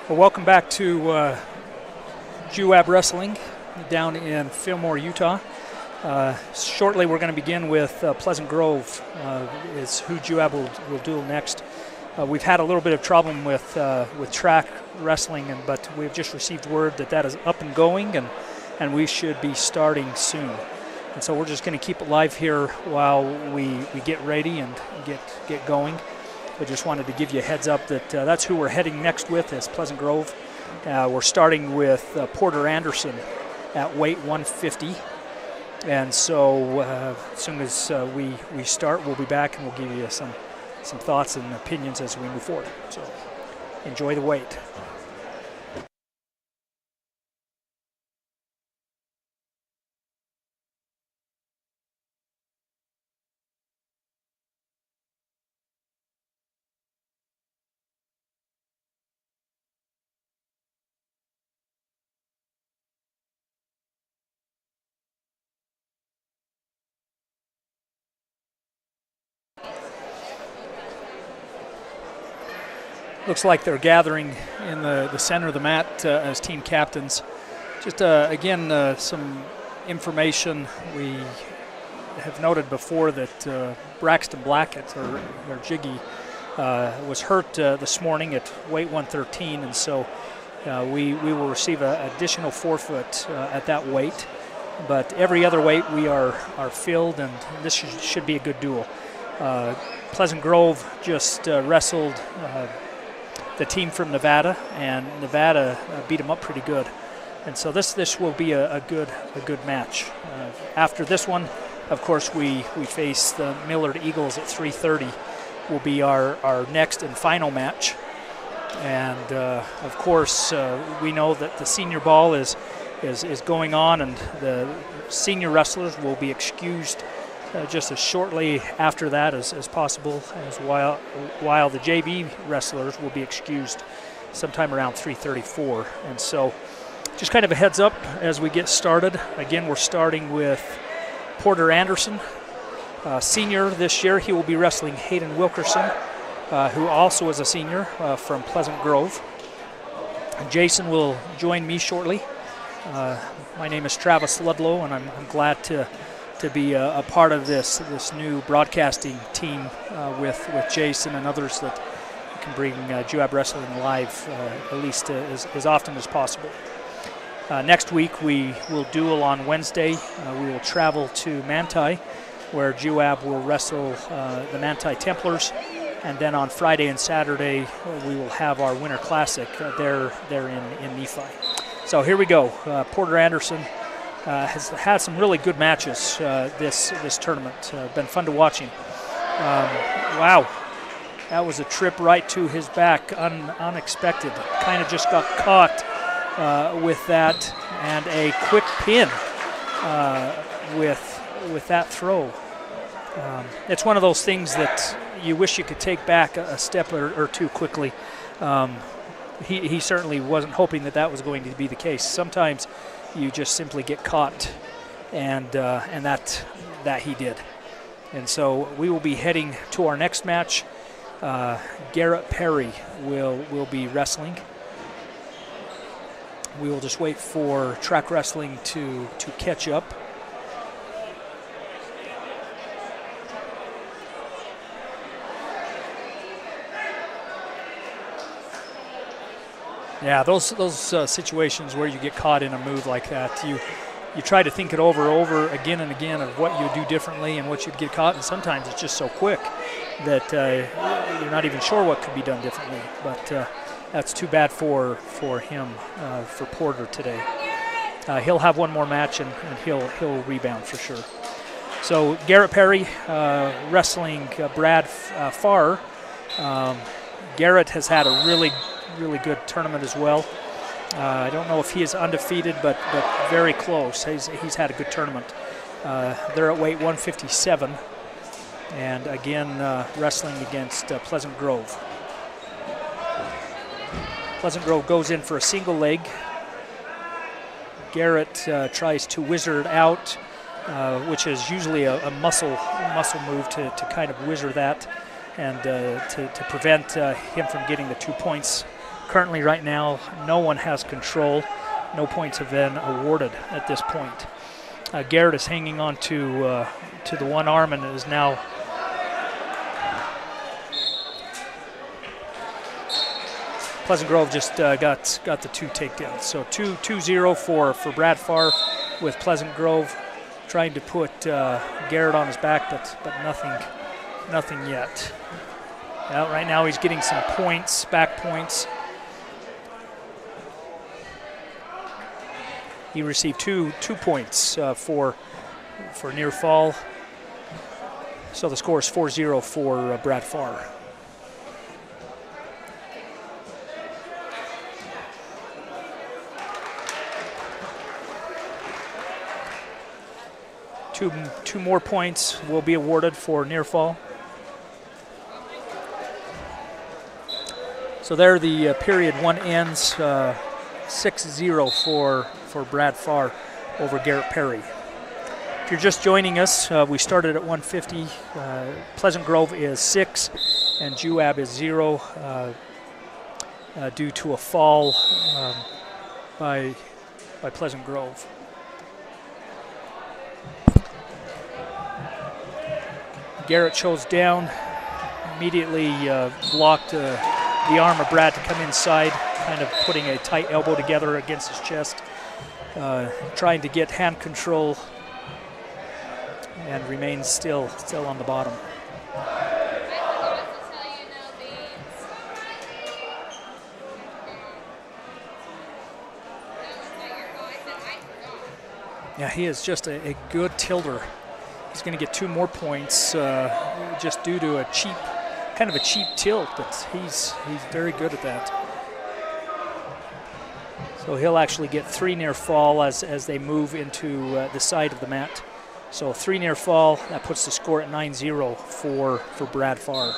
Well, welcome back to Juab Wrestling down in Fillmore, Utah. Shortly, we're going to begin with Pleasant Grove, is who Juab will duel next. We've had a little bit of problem with track wrestling, but we've just received word that is up and going, and we should be starting soon. And so we're just going to keep it live here while we get ready and get going. I just wanted to give you a heads up that that's who we're heading next with is Pleasant Grove. We're starting with Porter Anderson at weight 150. And so as soon as we start, we'll be back and we'll give you some thoughts and opinions as we move forward. So enjoy the wait. Looks like they're gathering in the center of the mat as team captains. Just again, some information. We have noted before that Braxton Blackett, or Jiggy, was hurt this morning at weight 113, and so we will receive an additional forfeit at that weight. But every other weight we are filled, and this should be a good duel. Pleasant Grove just wrestled the team from Nevada, and Nevada beat them up pretty good, and so this will be a good match. After this one, of course, we face the Millard Eagles at 3:30. Will be our next and final match, and of course we know that the senior ball is going on, and the senior wrestlers will be excused just as shortly after that as possible, as while the JV wrestlers will be excused sometime around 3:34. And so just kind of a heads up as we get started. Again, we're starting with Porter Anderson, senior this year. He will be wrestling Hayden Wilkerson, who also is a senior from Pleasant Grove. Jason will join me shortly. My name is Travis Ludlow, and I'm glad to be a part of this new broadcasting team with Jason and others that can bring Juab Wrestling live at least as often as possible. Next week we will duel on Wednesday. We will travel to Manti, where Juab will wrestle the Manti Templars, and then on Friday and Saturday we will have our Winter Classic there in Nephi. So here we go. Porter Anderson has had some really good matches this tournament. Been fun to watch him. Wow, that was a trip right to his back, unexpected. Kind of just got caught with that, and a quick pin with that throw. It's one of those things that you wish you could take back a step or two quickly. He certainly wasn't hoping that was going to be the case. Sometimes you just simply get caught, and that he did. And so we will be heading to our next match. Garrett Perry will be wrestling. We will just wait for track wrestling to catch up. Yeah, those situations where you get caught in a move like that, you try to think it over again and again of what you do differently and what you'd get caught, and sometimes it's just so quick that you're not even sure what could be done differently. But that's too bad for him, for Porter today. He'll have one more match, and he'll rebound for sure. So Garrett Perry wrestling Brad Farr. Garrett has had a really good tournament as well. I don't know if he is undefeated, but very close. He's had a good tournament. They're at weight 157, and again wrestling against Pleasant Grove. Pleasant Grove goes in for a single leg. Garrett tries to wizard out, which is usually a muscle move to kind of wizard that, and to prevent him from getting the 2 points currently right now, no one has control. No points have been awarded at this point. Garrett is hanging on to the one arm and is now Pleasant Grove just got the 2 takedowns. So 2-0 for Brad Farr, with Pleasant Grove trying to put Garrett on his back, but nothing yet. Right now he's getting some points, back points. He received two points for near fall. So the score is 4-0 for Brad Farr. Two more points will be awarded for near fall. So there the period 1 ends 6-0 for Brad Farr over Garrett Perry. If you're just joining us, we started at 150. Pleasant Grove is 6 and Juab is 0 due to a fall by Pleasant Grove. Garrett shows down, immediately blocked the arm of Brad to come inside, kind of putting a tight elbow together against his chest, trying to get hand control, and remains still on the bottom. Yeah, he is just a good tilter. He's going to get 2 more points just due to a cheap tilt, but he's very good at that. So he'll actually get 3 near fall as they move into the side of the mat. So 3 near fall, that puts the score at 9-0 for Brad Farr.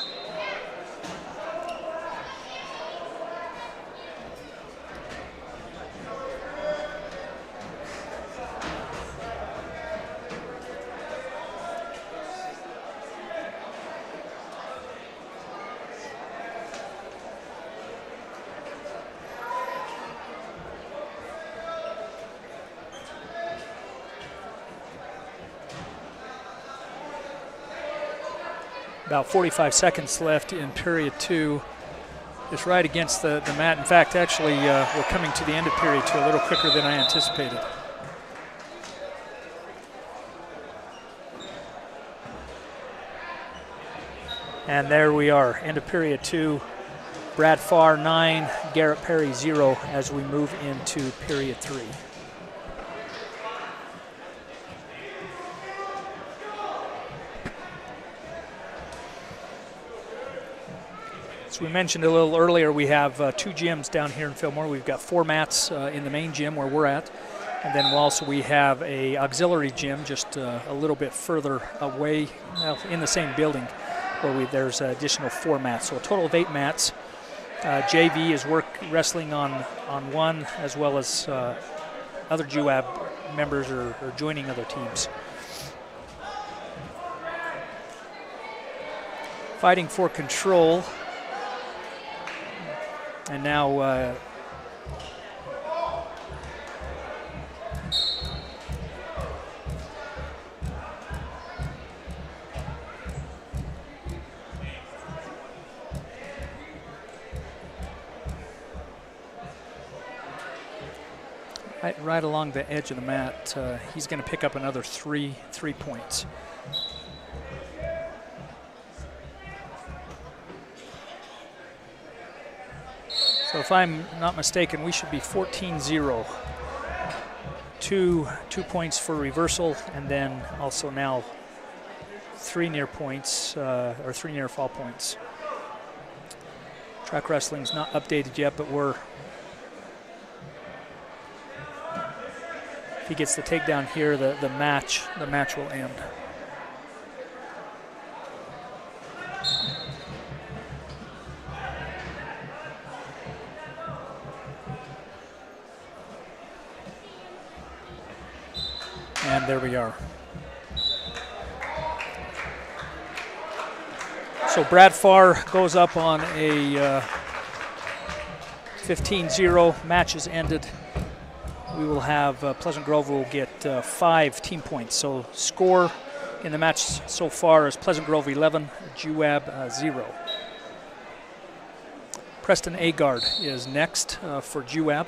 About 45 seconds left in period 2. Just right against the mat. In fact, actually, we're coming to the end of period 2 a little quicker than I anticipated. And there we are, end of period 2. Brad Farr 9, Garrett Perry 0 as we move into period 3. As we mentioned a little earlier, we have 2 gyms down here in Fillmore. We've got 4 mats in the main gym where we're at. And then we have a auxiliary gym just a little bit further away, in the same building, where there's additional 4 mats. So a total of 8 mats. JV is wrestling on 1, as well as other Juab members are joining other teams. Fighting for control. And now right along the edge of the mat, he's going to pick up another 3 points. So if I'm not mistaken, we should be 14-0. 2 points for reversal, and then also now 3 near points, or 3 near fall points. Track wrestling's not updated yet, but if he gets the takedown here, the match will end. And there we are. So Brad Farr goes up on a 15-0, match is ended. We will have Pleasant Grove will get 5 team points. So score in the match so far is Pleasant Grove 11, Juab 0. Preston Agard is next for Juab.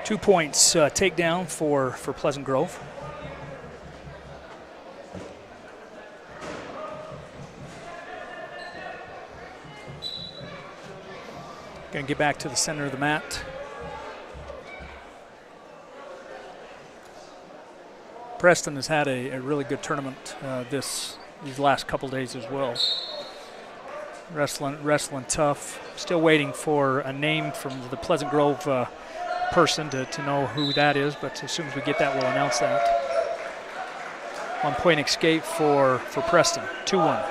Two points takedown for Pleasant Grove. Going to get back to the center of the mat. Preston has had a really good tournament these last couple days as well. Wrestling tough. Still waiting for a name from the Pleasant Grove person to know who that is, but as soon as we get that, we'll announce that. 1 point escape for Preston, 2-1.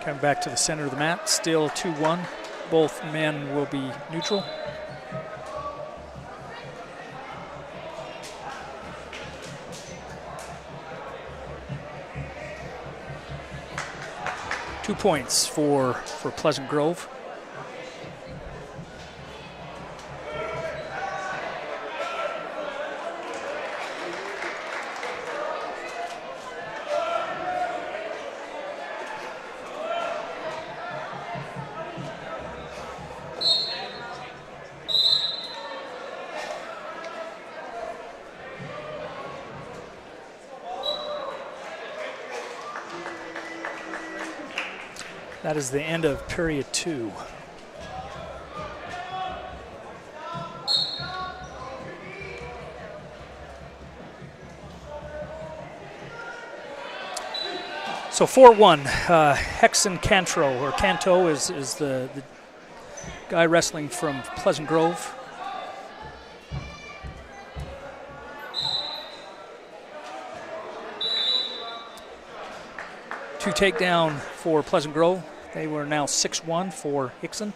Coming back to the center of the mat, still 2-1. Both men will be neutral. Two points for Pleasant Grove. That is the end of period 2. So 4-1, Hexon Canto is the guy wrestling from Pleasant Grove. Two takedown for Pleasant Grove. They were now 6-1 for Hickson.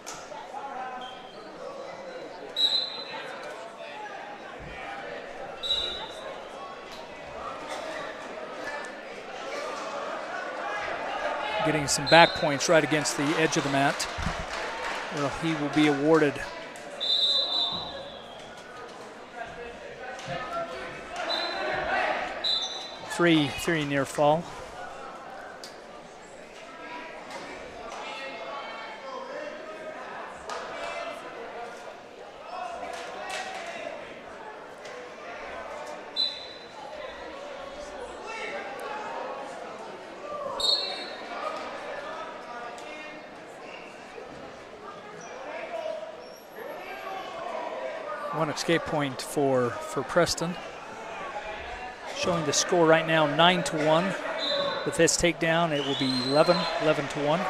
Getting some back points right against the edge of the mat. Well, he will be awarded three near fall. One escape point for Preston. Showing the score right now 9-1. With this takedown, it will be 11-1.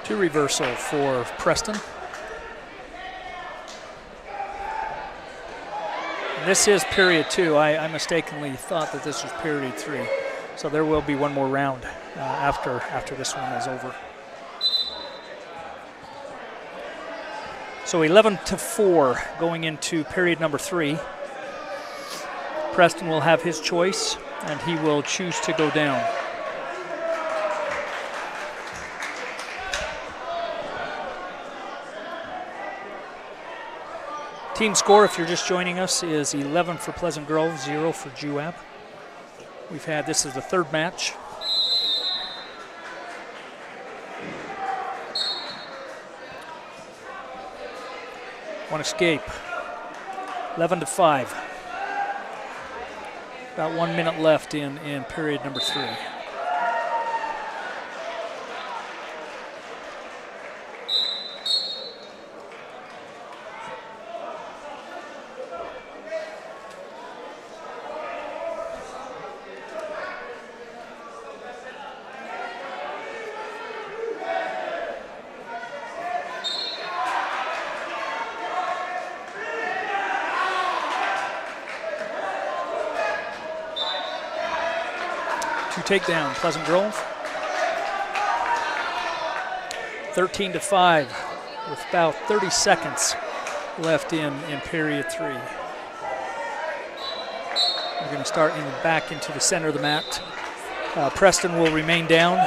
Two reversal for Preston. This is period 2. I mistakenly thought that this was period 3. So there will be one more round after this one is over. So 11-4 going into period number 3. Preston will have his choice, and he will choose to go down. Team score, if you're just joining us, is 11 for Pleasant Grove, 0 for Juab. This is the third match. One escape, 11-5. About 1 minute left in period number 3. takedown, Pleasant Grove. 13-5 with about 30 seconds left in period 3. We're going to start back into the center of the mat. Preston will remain down.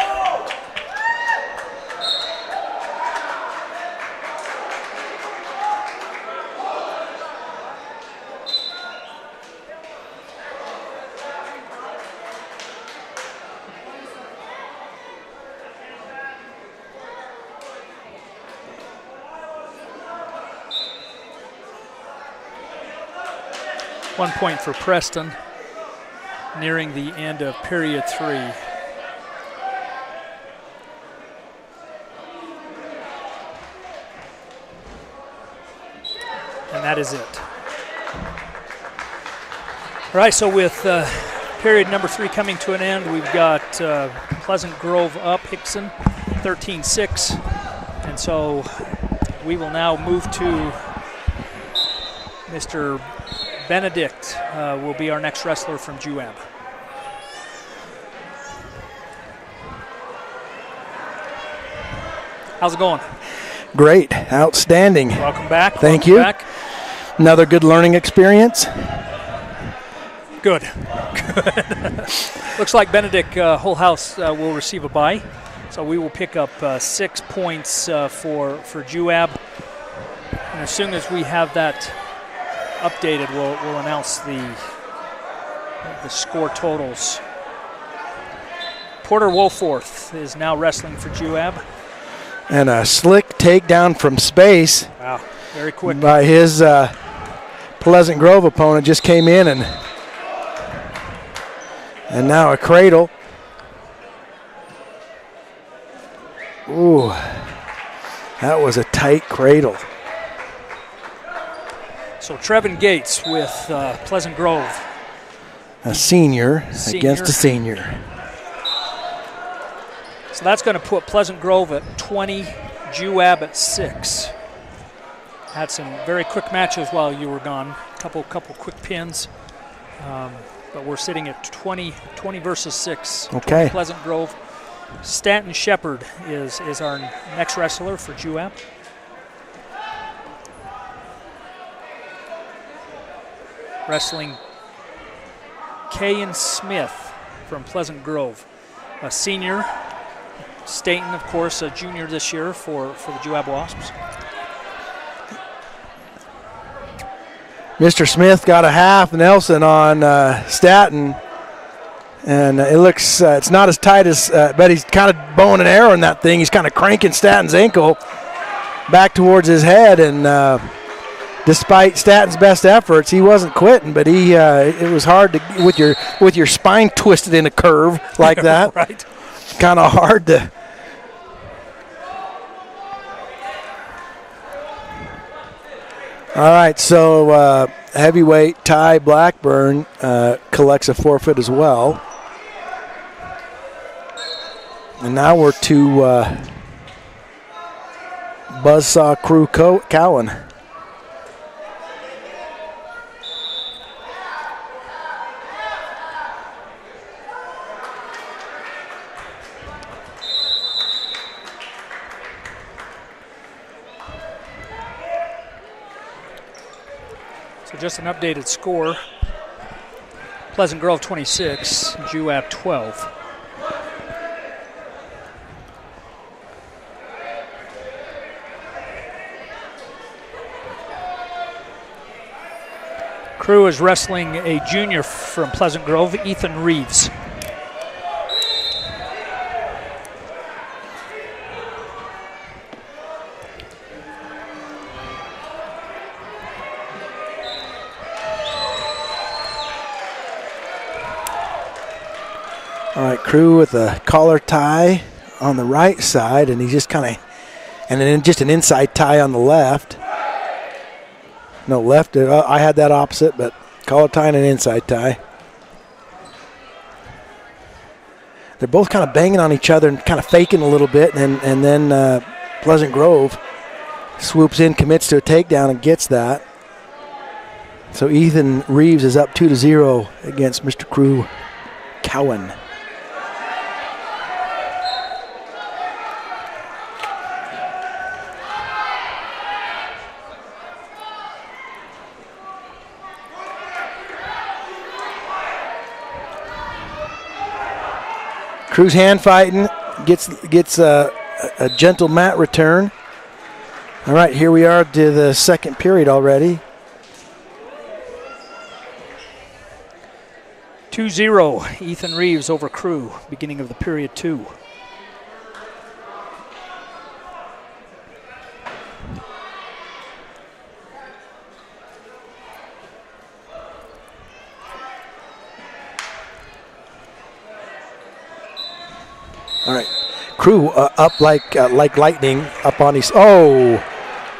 One point for Preston, nearing the end of period 3. And that is it. All right, so with period number 3 coming to an end, we've got Pleasant Grove up, Hickson, 13-6. And so we will now move to Mr. Benedict will be our next wrestler from Juab. How's it going? Great, outstanding. Welcome back. Thank you. Back. Another good learning experience. Good. Looks like Benedict whole house will receive a bye, so we will pick up 6 points for Juab. And as soon as we have that updated, we'll announce the score totals. Porter Woolforth is now wrestling for Juab. And a slick takedown from space. Wow, very quick. By his Pleasant Grove opponent, just came in and now a cradle. Ooh, that was a tight cradle. So Trevin Gates with Pleasant Grove. A senior against a senior. So that's going to put Pleasant Grove at 20, Juab at 6. Had some very quick matches while you were gone. Couple quick pins. But we're sitting at 20 versus 6. Okay. Pleasant Grove. Stanton Shepard is our next wrestler for Juab. Wrestling Kayan Smith from Pleasant Grove, a senior. Staten, of course, a junior this year for the Juab Wasps. Mr. Smith got a half Nelson on Staten, and it looks it's not as tight as, but he's kind of bowing and arrowing that thing. He's kind of cranking Staten's ankle back towards his head, and despite Staten's best efforts, he wasn't quitting, but it was hard to with your spine twisted in a curve like that. Right. Kind of hard to. All right, so heavyweight Ty Blackburn collects a forfeit as well. And now we're to Buzzsaw Crew Cowan. Just an updated score. Pleasant Grove 26, Juab 12. Crew is wrestling a junior from Pleasant Grove, Ethan Reeves. All right, Crew with a collar tie on the right side, and he's just kind of, and then just an inside tie on the left. No, left, I had that opposite, but collar tie and an inside tie. They're both kind of banging on each other and kind of faking a little bit, and then Pleasant Grove swoops in, commits to a takedown, and gets that. So Ethan Reeves is up 2-0 against Mr. Crew Cowan. Crew's hand fighting, gets a gentle mat return. All right, here we are to the second period already. 2-0, Ethan Reeves over Crew, beginning of the period 2. All right, Crew up like lightning up on his. Oh,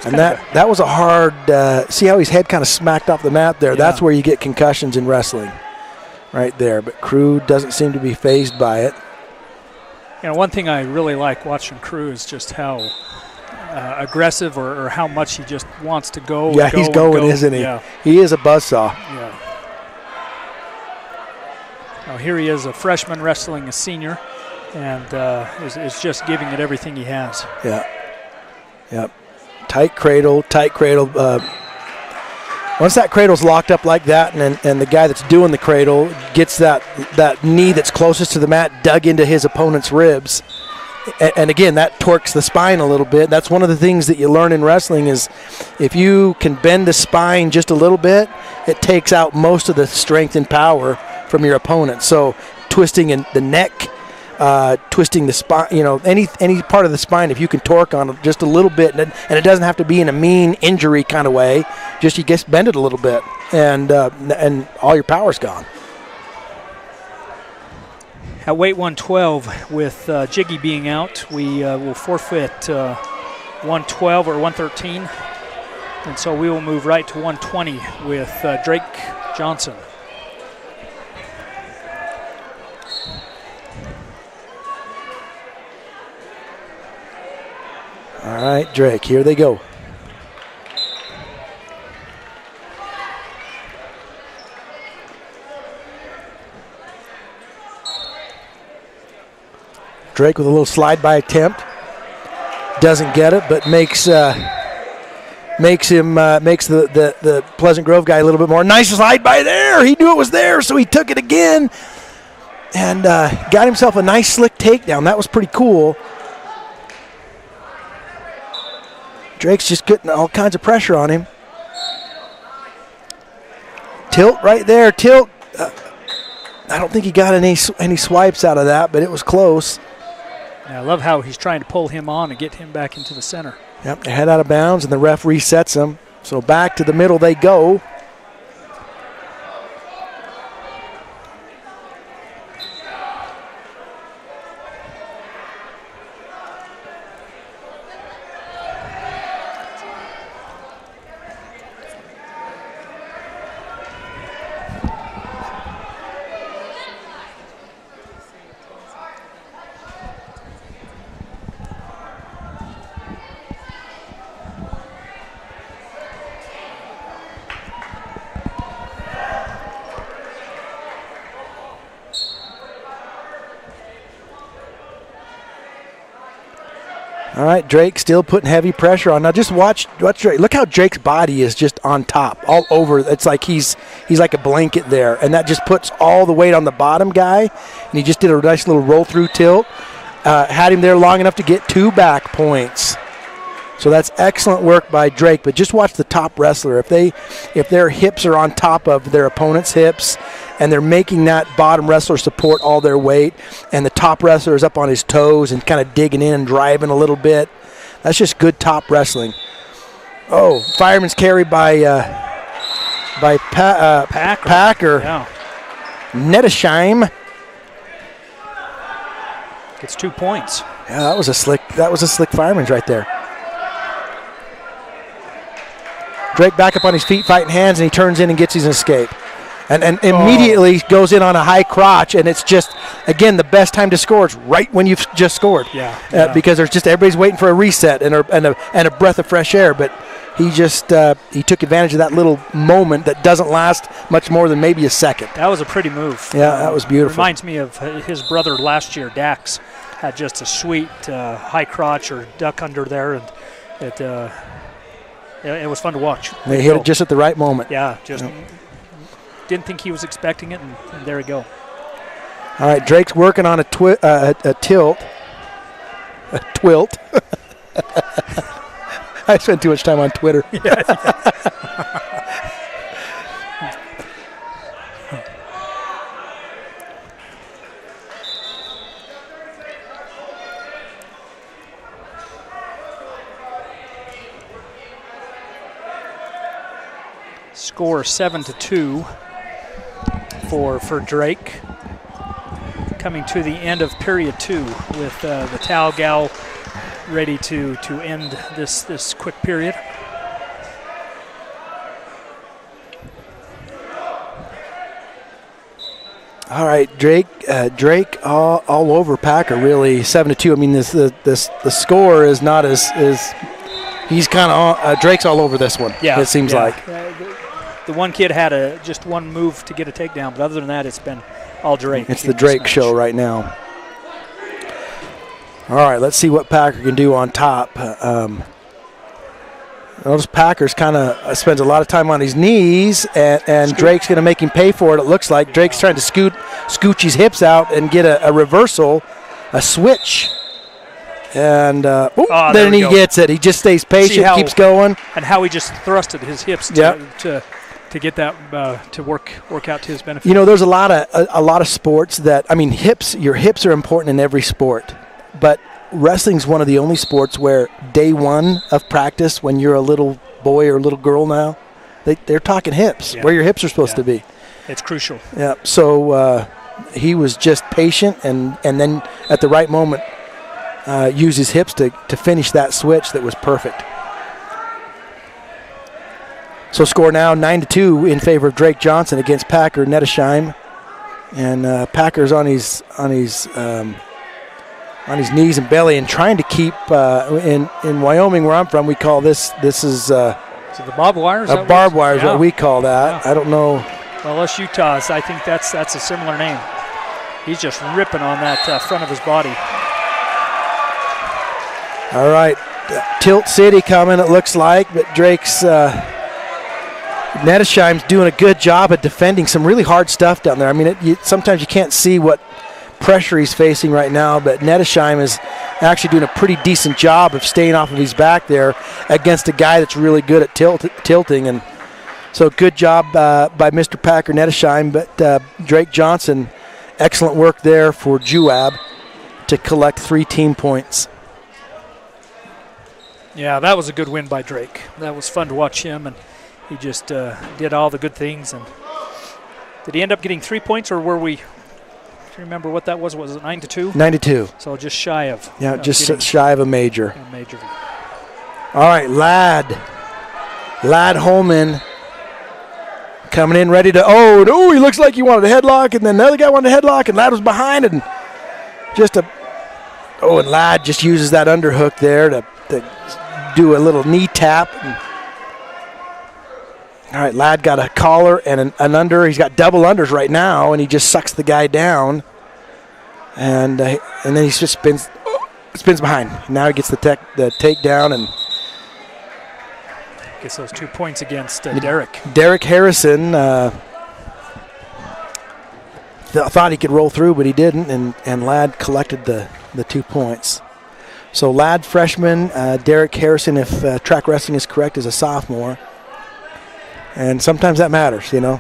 and that was a hard. See how his head kind of smacked off the mat there. Yeah. That's where you get concussions in wrestling, right there. But Crew doesn't seem to be fazed by it. You know, one thing I really like watching Crew is just how aggressive or how much he just wants to go. Yeah, he's going, isn't he? Yeah. He is a buzzsaw. Yeah. Now here he is, a freshman wrestling a senior. And is just giving it everything he has. Yeah. Yep. Tight cradle. Once that cradle's locked up like that, and the guy that's doing the cradle gets that knee that's closest to the mat dug into his opponent's ribs, and again, that torques the spine a little bit. That's one of the things that you learn in wrestling is if you can bend the spine just a little bit, it takes out most of the strength and power from your opponent. So twisting in the neck, twisting the spine, any part of the spine, if you can torque on it just a little bit, and it doesn't have to be in a mean injury kind of way, just you just bend it a little bit, and all your power's gone. At weight 112, with Jiggy being out, we will forfeit 112 or 113, and so we will move right to 120 with Drake Johnson. All right, Drake, here they go. Drake with a little slide-by attempt. Doesn't get it, but makes the Pleasant Grove guy a little bit more. Nice slide-by there. He knew it was there, so he took it again and got himself a nice slick takedown. That was pretty cool. Drake's just getting all kinds of pressure on him. Tilt right there, tilt. I don't think he got any swipes out of that, but it was close. Yeah, I love how he's trying to pull him on and get him back into the center. Yep, they head out of bounds, and the ref resets them. So back to the middle they go. All right, Drake still putting heavy pressure on. Now just watch Drake. Look how Drake's body is just on top, all over. It's like he's like a blanket there, and that just puts all the weight on the bottom guy. And he just did a nice little roll-through tilt. Had him there long enough to get 2 back points. So that's excellent work by Drake. But just watch the top wrestler. If their hips are on top of their opponent's hips, and they're making that bottom wrestler support all their weight, and the top wrestler is up on his toes and kind of digging in and driving a little bit, that's just good top wrestling. Oh, fireman's carry by Packer. Yeah. Nettersheim gets 2 points. Yeah, that was a slick fireman's right there. Drake back up on his feet, fighting hands, and he turns in and gets his escape. And immediately goes in on a high crotch, and it's just, again, the best time to score is right when you've just scored. Yeah. Because there's just everybody's waiting for a reset and a breath of fresh air. But he just he took advantage of that little moment that doesn't last much more than maybe a second. That was a pretty move. Yeah, that was beautiful. Reminds me of his brother last year, Dax, had just a sweet high crotch or duck under there, and it was fun to watch. They hit it just at the right moment. Yeah, just didn't think he was expecting it, and there we go. All right, Drake's working on a tilt. A twilt. I spent too much time on Twitter. Score 7-2 for Drake. Coming to the end of period 2 with the Tau Gal ready to end this quick period. All right, Drake all over Packer, really. 7-2. I mean, the score is not as he's kind of Drake's all over this one. Yeah, it seems like. The one kid had just one move to get a takedown, but other than that, it's been all Drake. It's the Drake show right now. All right, let's see what Packer can do on top. Notice Packer's kind of spends a lot of time on his knees, and Drake's going to make him pay for it, it looks like. Drake's trying to scooch his hips out and get a reversal, a switch. And then he gets it. He just stays patient, keeps going. And how he just thrusted his hips to get that to work out to his benefit. You know, there's a lot of sports that, I mean, your hips are important in every sport, but wrestling's one of the only sports where day one of practice, when you're a little boy or a little girl now, they're talking hips, where your hips are supposed to be. It's crucial. Yeah. So he was just patient, and then at the right moment used his hips to finish that switch that was perfect. So score now 9-2 in favor of Drake Johnson against Packer Nettesheim, and Packer's on his knees and belly and trying to keep in Wyoming, where I'm from, we call this is the barbed wire. Barbed wire is what we call that. I don't know. Well, us Utahs, I think that's a similar name. He's just ripping on that front of his body. All right, Tilt City coming, it looks like, but Drake's Nettesheim's doing a good job at defending some really hard stuff down there. I mean, sometimes you can't see what pressure he's facing right now, but Nettesheim is actually doing a pretty decent job of staying off of his back there against a guy that's really good at tilting. And so good job by Mr. Packer Nettesheim, but Drake Johnson, excellent work there for Juab to collect 3 team points. Yeah, that was a good win by Drake. That was fun to watch him, and he just did all the good things. And did he end up getting 3 points, or were we? Do you remember what that was? Was it 9-2? 9-2. So just shy of. Yeah, just shy of a major. A major. All right, Ladd Holman coming in ready to. Oh no, he looks like he wanted a headlock, and then the other guy wanted a headlock, and Ladd was behind, and and Ladd just uses that underhook there to do a little knee tap. All right, Ladd got a collar and an under. He's got double unders right now, and he just sucks the guy down. And then he just spins behind. Now he gets the takedown and gets those 2 points against Derek. Derek Harrison thought he could roll through, but he didn't, and Ladd collected the 2 points. So Ladd, freshman, Derek Harrison, if track wrestling is correct, is a sophomore. And sometimes that matters, you know.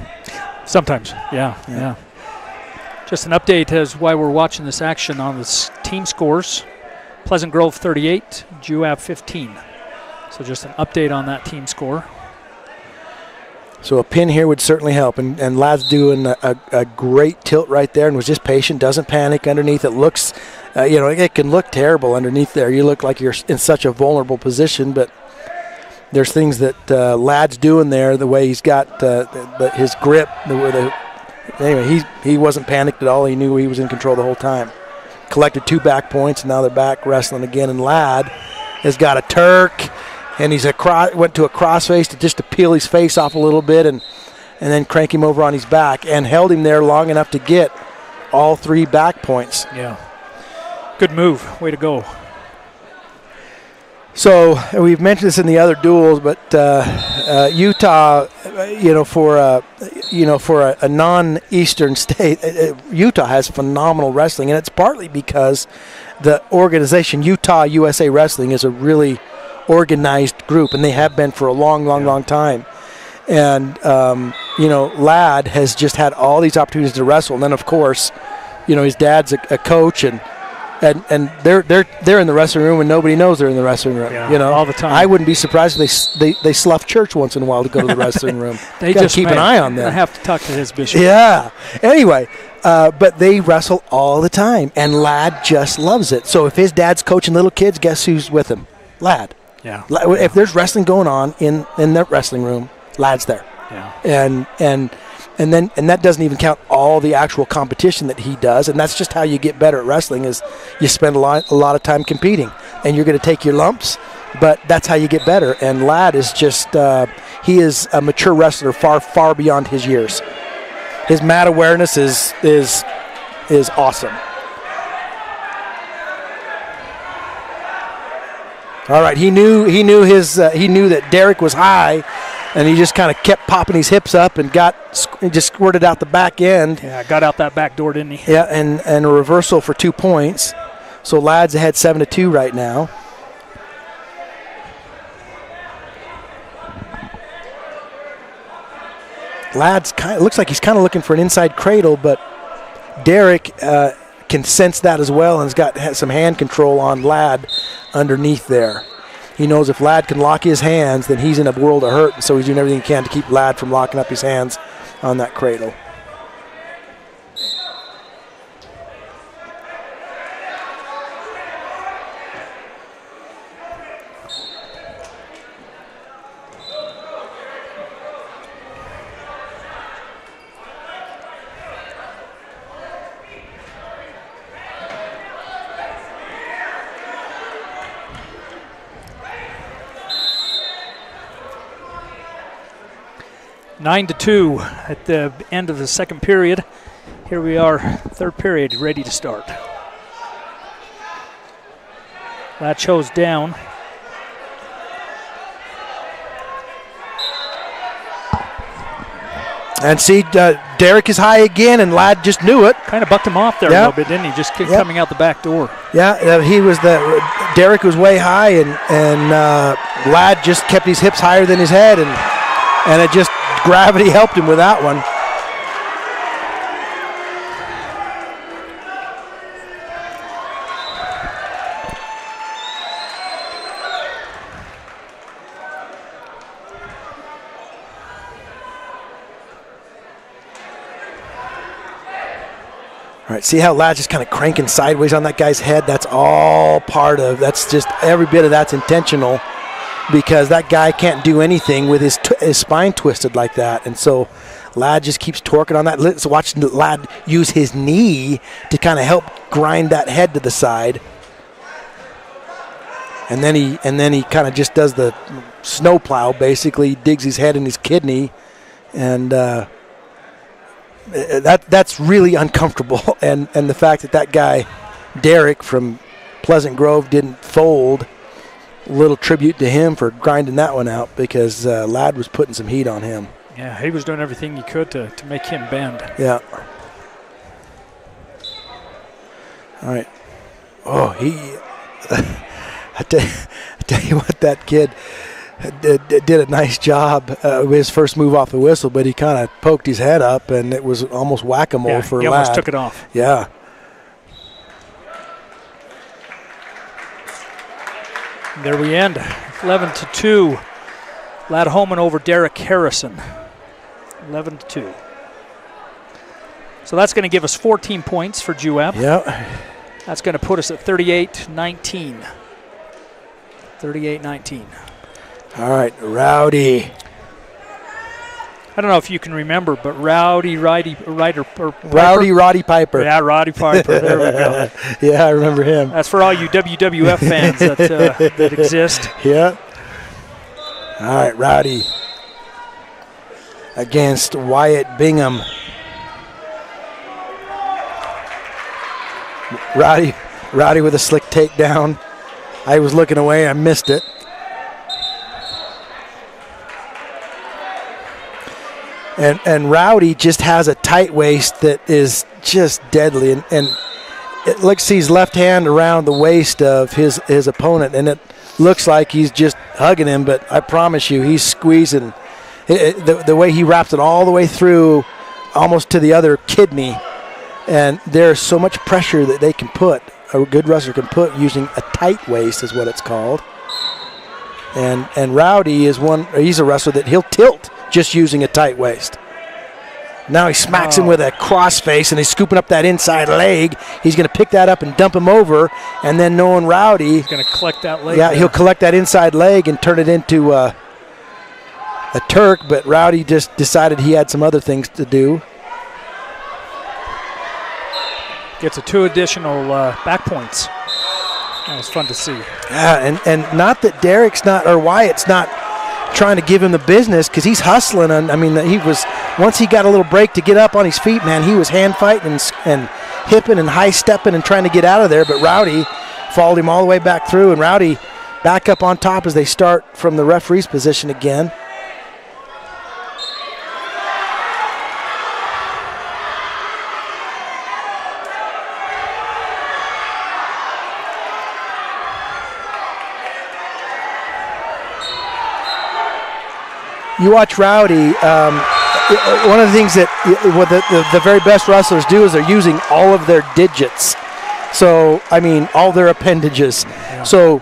Sometimes, yeah. Just an update as why we're watching this action on the team scores. Pleasant Grove 38, Juab 15. So just an update on that team score. So a pin here would certainly help. And Ladd's doing a great tilt right there and was just patient, doesn't panic underneath. It looks, it can look terrible underneath there. You look like you're in such a vulnerable position, but there's things that Ladd's doing there, the way he's got his grip. Anyway, he wasn't panicked at all. He knew he was in control the whole time. Collected 2 back points, and now they're back wrestling again. And Ladd has got a Turk, and went to a crossface to peel his face off a little bit and then crank him over on his back, and held him there long enough to get all 3 back points. Yeah. Good move. Way to go. So we've mentioned this in the other duels, but Utah for a non-Eastern state, Utah has phenomenal wrestling, and it's partly because the organization Utah USA Wrestling is a really organized group, and they have been for a long time. And Ladd has just had all these opportunities to wrestle, and then of course, his dad's a coach, and they're in the wrestling room, and nobody knows they're in the wrestling room. All the time. I wouldn't be surprised if they slough church once in a while to go to the wrestling room. They gotta just keep an eye on them. I have to talk to his bishop. Yeah. Anyway, but they wrestle all the time, and Ladd just loves it. So if his dad's coaching little kids, guess who's with him? Ladd. Yeah. If there's wrestling going on in that wrestling room, Ladd's there. Yeah. And that doesn't even count all the actual competition that he does, and that's just how you get better at wrestling. Is you spend a lot of time competing, and you're going to take your lumps, but that's how you get better. And Ladd is just he is a mature wrestler, far beyond his years. His mat awareness is awesome. All right, he knew that Derek was high, and he just kind of kept popping his hips up and just squirted out the back end. Yeah, got out that back door, didn't he? Yeah, and a reversal for 2 points. So Ladd's ahead 7-2 right now. Ladd's looks like he's kind of looking for an inside cradle, but Derek can sense that as well, and has got some hand control on Ladd underneath there. He knows if Ladd can lock his hands, then he's in a world of hurt, and so he's doing everything he can to keep Ladd from locking up his hands on that cradle. Nine to 2 at the end of the second period. Here we are, third period, ready to start. Ladd shows down. And see, Derek is high again, and Ladd just knew it. Kind of bucked him off there a little bit, didn't he? Just coming out the back door. Yeah, Derek was way high, and Ladd just kept his hips higher than his head, and it just gravity helped him with that one. All right, see how Ladd's just kind of cranking sideways on that guy's head? That's just every bit of that's intentional, because that guy can't do anything with his spine twisted like that. And so Ladd just keeps torquing on that. Let's watch Ladd use his knee to kind of help grind that head to the side. And then he kind of just does the snowplow, basically digs his head in his kidney, and that's really uncomfortable. And the fact that guy Derek from Pleasant Grove didn't fold, little tribute to him for grinding that one out, because Ladd was putting some heat on him. Yeah, he was doing everything he could to make him bend. Yeah. All right. Oh, I tell you what, that kid did a nice job with his first move off the whistle, but he kind of poked his head up, and it was almost whack-a-mole for Ladd. He almost took it off. Yeah. There we end, 11-2. Ladd Holman over Derek Harrison, 11-2. So that's going to give us 14 points for Juab. Yeah. That's going to put us at 38-19. 38-19. All right, Rowdy. I don't know if you can remember, but Roddy Piper. Yeah, Roddy Piper. There we go. Yeah, I remember him. That's for all you WWF fans that exist. Yeah. All right, Rowdy against Wyatt Bingham. Rowdy with a slick takedown. I was looking away. I missed it. And Rowdy just has a tight waist that is just deadly. And it looks, he's left hand around the waist of his opponent, and it looks like he's just hugging him, but I promise you he's squeezing. The way he wraps it all the way through almost to the other kidney, and there's so much pressure that they can put, a good wrestler can put, using a tight waist is what it's called. And Rowdy is he's a wrestler that he'll tilt just using a tight waist. Now he smacks him with a crossface, and he's scooping up that inside leg. He's going to pick that up and dump him over, and then knowing Rowdy, he's going to collect that leg. Yeah, there. He'll collect that inside leg and turn it into a Turk, but Rowdy just decided he had some other things to do. Gets 2 additional back points. That was fun to see. Yeah, and not that Wyatt's not trying to give him the business, because he's hustling. And I mean, once he got a little break to get up on his feet, man, he was hand fighting and hipping and high stepping and trying to get out of there. But Rowdy followed him all the way back through, and Rowdy back up on top as they start from the referee's position again. You watch Rowdy, one of the things that the very best wrestlers do is they're using all of their digits. So, I mean, all their appendages. Yeah. So,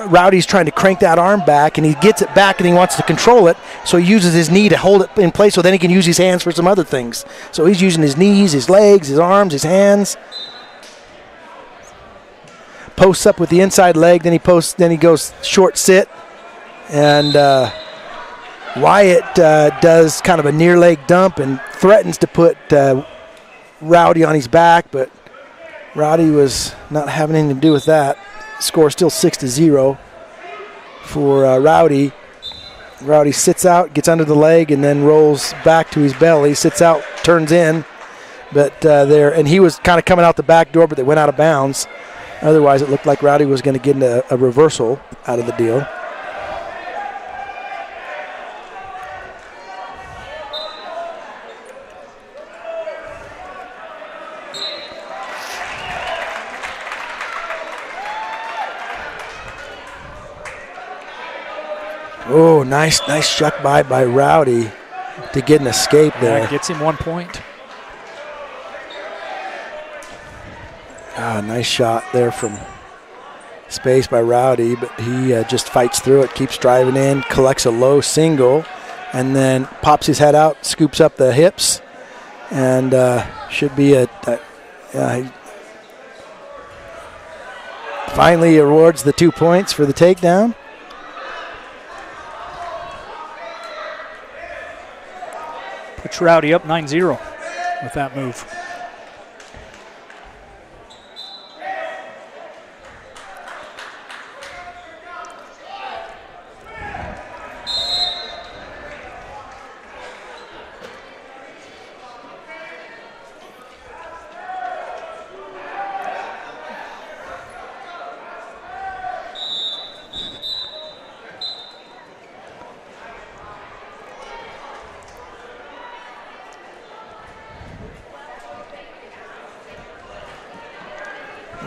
Rowdy's trying to crank that arm back, and he gets it back, and he wants to control it. So he uses his knee to hold it in place, so then he can use his hands for some other things. So he's using his knees, his legs, his arms, his hands. Posts up with the inside leg, then he goes short sit, and Wyatt does kind of a near leg dump and threatens to put Rowdy on his back, but Rowdy was not having anything to do with that. Score still 6-0 for Rowdy. Rowdy sits out, gets under the leg, and then rolls back to his belly. Sits out, turns in, but and he was kind of coming out the back door, but they went out of bounds. Otherwise, it looked like Rowdy was going to get into a reversal out of the deal. Oh, nice shuck by Rowdy to get an escape there. Yeah, gets him 1 point. Nice shot there from space by Rowdy, but he just fights through it, keeps driving in, collects a low single, and then pops his head out, scoops up the hips, and should be finally awards the 2 points for the takedown. Puts Rowdy up 9-0 with that move.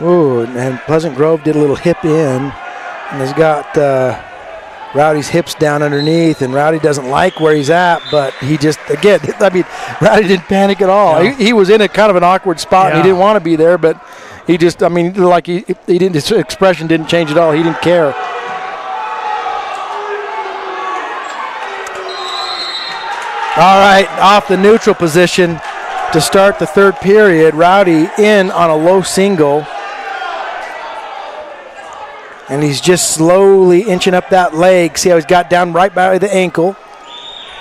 Ooh, and Pleasant Grove did a little hip in and has got Rowdy's hips down underneath, and Rowdy doesn't like where he's at, but he just, again, I mean, Rowdy didn't panic at all. Yeah. He was in a kind of an awkward spot, and he didn't want to be there, but he just, I mean, like he didn't, his expression didn't change at all. He didn't care. All right, off the neutral position to start the third period. Rowdy in on a low single. And he's just slowly inching up that leg. See how he's got down right by the ankle.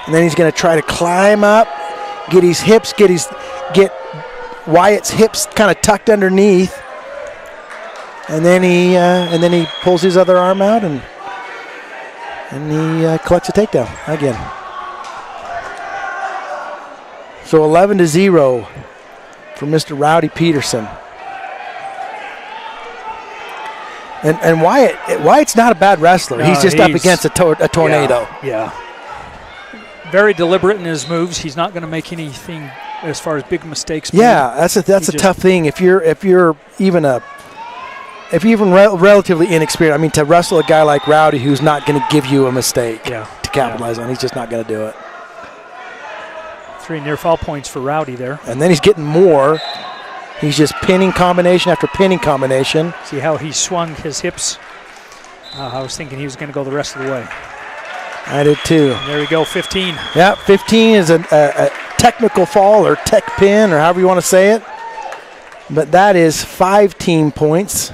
And then he's going to try to climb up, get his hips, get Wyatt's hips kind of tucked underneath. And then he pulls his other arm out and he collects a takedown again. So 11-0 for Mr. Rowdy Peterson. And Wyatt's not a bad wrestler. He's just up against a tornado. Yeah. very deliberate in his moves. He's not going to make anything as far as big mistakes. Yeah, that's a tough thing. If you're even relatively inexperienced, I mean, to wrestle a guy like Rowdy who's not going to give you a mistake to capitalize on, he's just not going to do it. 3 near fall points for Rowdy there. And then he's getting more. He's just pinning combination after pinning combination. See how he swung his hips? I was thinking he was going to go the rest of the way. I did too. And there we go, 15. Yeah, 15 is a technical fall or tech pin or however you want to say it. But that is 5 team points.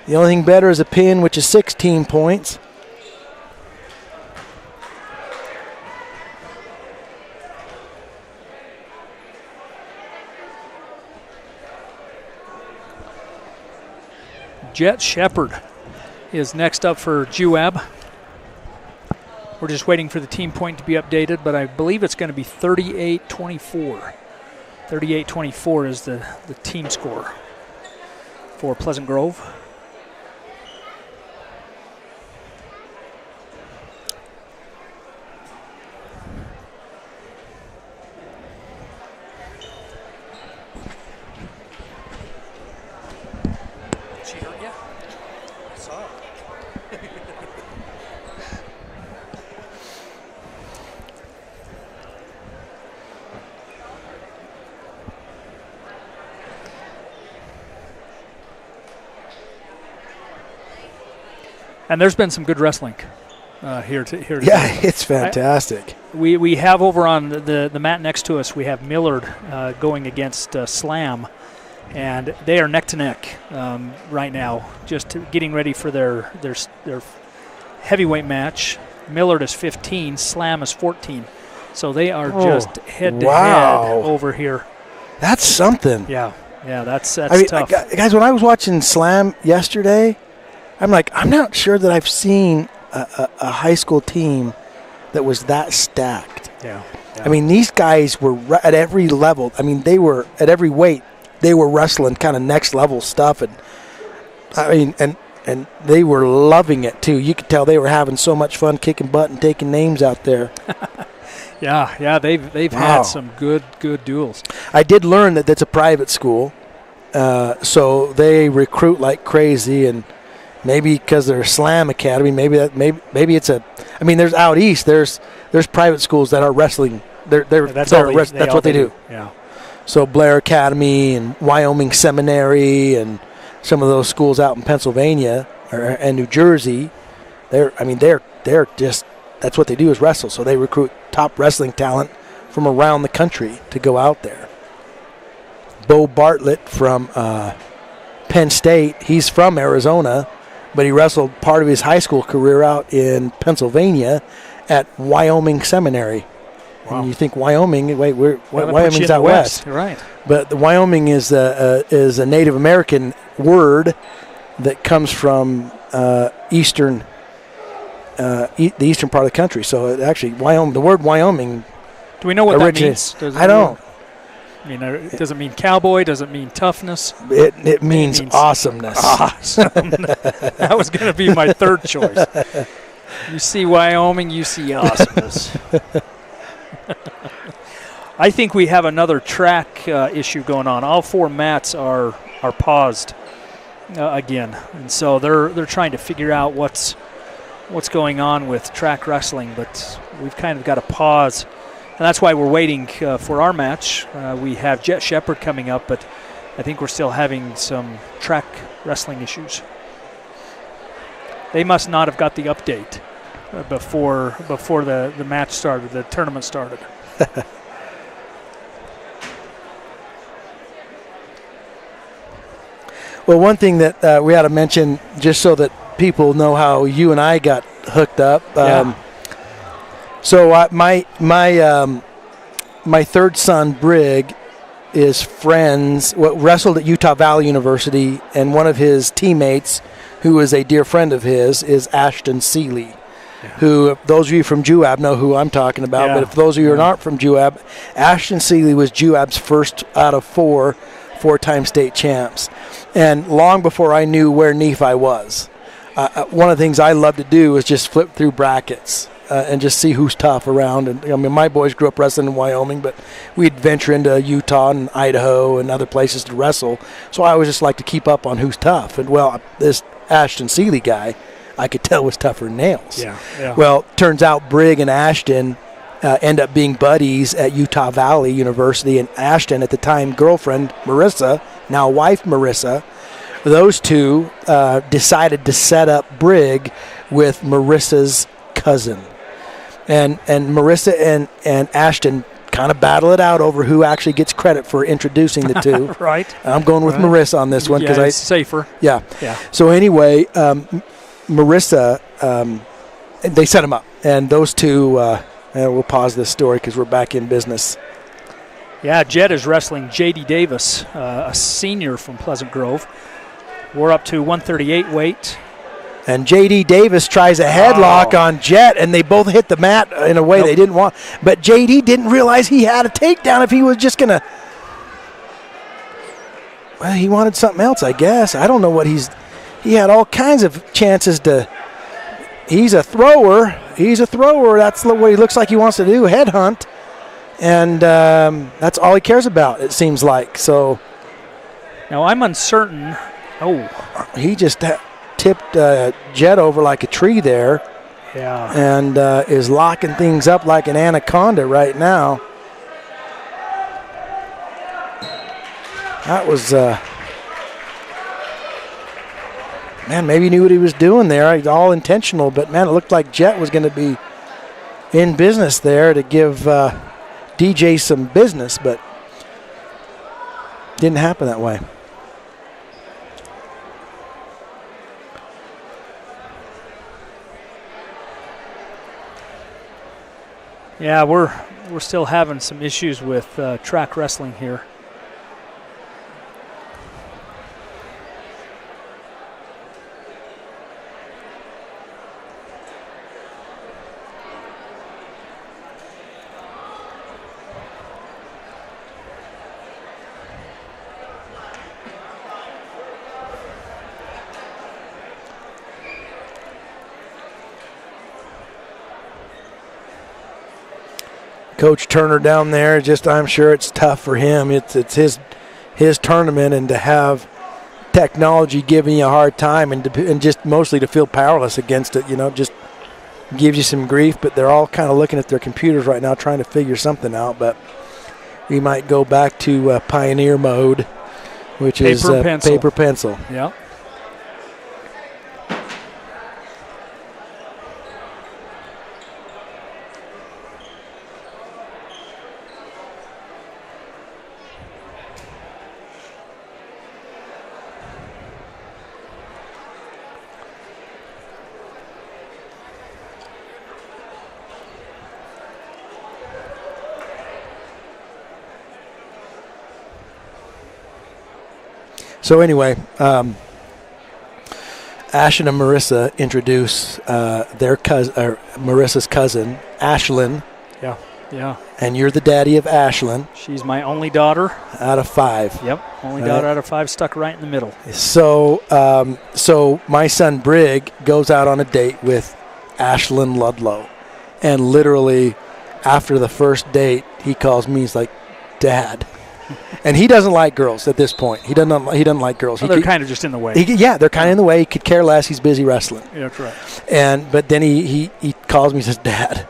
The only thing better is a pin, which is 16 points. Jet Shepard is next up for Juab. We're just waiting for the team point to be updated, but I believe it's going to be 38-24. 38-24 is the team score for Pleasant Grove. And there's been some good wrestling here today. Yeah, it's fantastic. We have over on the mat next to us, we have Millard going against Slam, and they are neck to neck right now, just getting ready for their heavyweight match. Millard is 15, Slam is 14, so they are just head to head over here. That's something. Yeah, that's tough. Guys, when I was watching Slam yesterday, I'm not sure that I've seen a high school team that was that stacked. Yeah. I mean, these guys were at every level. I mean, they were at every weight. They were wrestling kind of next level stuff, and I mean, and they were loving it too. You could tell they were having so much fun kicking butt and taking names out there. Yeah, they've had some good duels. I did learn that that's a private school, so they recruit like crazy, and maybe because they're a Slam Academy, maybe it's a. I mean, there's out east. There's private schools that are wrestling. That's what they do. Yeah. So Blair Academy and Wyoming Seminary and some of those schools out in Pennsylvania and New Jersey, they're just, that's what they do is wrestle. So they recruit top wrestling talent from around the country to go out there. Bo Bartlett from Penn State, he's from Arizona, but he wrestled part of his high school career out in Pennsylvania at Wyoming Seminary. Wow. And you think Wyoming? Wait, Wyoming's out west. You're right. But the Wyoming is a Native American word that comes from the eastern part of the country. So actually, Wyoming. The word Wyoming. Do we know what that means? I don't. I mean, it doesn't mean cowboy. Doesn't mean toughness. It means awesomeness. Awesome. That was going to be my third choice. You see Wyoming, you see awesomeness. I think we have another track issue going on. All 4 mats are paused again, and so they're trying to figure out what's going on with track wrestling. But we've kind of got to pause, and that's why we're waiting for our match. We have Jet Shepard coming up, but I think we're still having some track wrestling issues. They must not have got the update before the match started, the tournament started. Well, one thing that we ought to mention, just so that people know how you and I got hooked up. So my third son, Brig, is wrestled at Utah Valley University, and one of his teammates, who is a dear friend of his, is Ashton Seeley. Yeah. Who, if those of you from Juab know who I'm talking about, but if those of you who aren't from Juab, Ashton Seeley was Juab's first out of 4-time state champs. And long before I knew where Nephi was, one of the things I love to do is just flip through brackets and just see who's tough around. And I mean, my boys grew up wrestling in Wyoming, but we'd venture into Utah and Idaho and other places to wrestle. So I always just like to keep up on who's tough. And well, this Ashton Seeley guy, I could tell was tougher than nails. Yeah. Well, turns out Brigg and Ashton end up being buddies at Utah Valley University, and Ashton, at the time girlfriend Marissa, now wife Marissa, those two decided to set up Brigg with Marissa's cousin. And Marissa and Ashton kind of battle it out over who actually gets credit for introducing the two. Right. I'm going with Marissa on this one because it's safer. Yeah. Yeah. So anyway, Marissa, they set them up, and those two. We'll pause this story because we're back in business. Yeah, Jet is wrestling J.D. Davis, a senior from Pleasant Grove. We're up to 138 weight. And J.D. Davis tries a headlock on Jet, and they both hit the mat in a way they didn't want. But J.D. didn't realize he had a takedown if he was just going to. Well, he wanted something else, I guess. I don't know what he had all kinds of chances to. He's a thrower. That's what he looks like he wants to do, headhunt. And that's all he cares about, it seems like. So now I'm uncertain. Oh. He just tipped Jet over like a tree there. Yeah. And is locking things up like an anaconda right now. That was... Man, maybe he knew what he was doing there. He's all intentional, but, man, it looked like Jet was going to be in business there to give DJ some business, but didn't happen that way. Yeah, we're still having some issues with track wrestling here. Coach Turner down there, I'm sure it's tough for him. It's his tournament, and to have technology giving you a hard time and just mostly to feel powerless against it, just gives you some grief. But they're all kind of looking at their computers right now trying to figure something out. But we might go back to pioneer mode, which is paper pencil. Yeah. So anyway, Ashton and Marissa introduce their cousin, Marissa's cousin, Ashlyn. Yeah. And you're the daddy of Ashlyn. She's my only daughter. Out of 5. Yep, only daughter out of 5, stuck right in the middle. So, so my son Brigg goes out on a date with Ashlyn Ludlow, and literally after the first date, he calls me. He's like, "Dad." And he doesn't like girls at this point. He doesn't like girls. Well, they're kind of just in the way. They're kind of in the way. He could care less. He's busy wrestling. Yeah, that's right. But then he calls me and says, "Dad,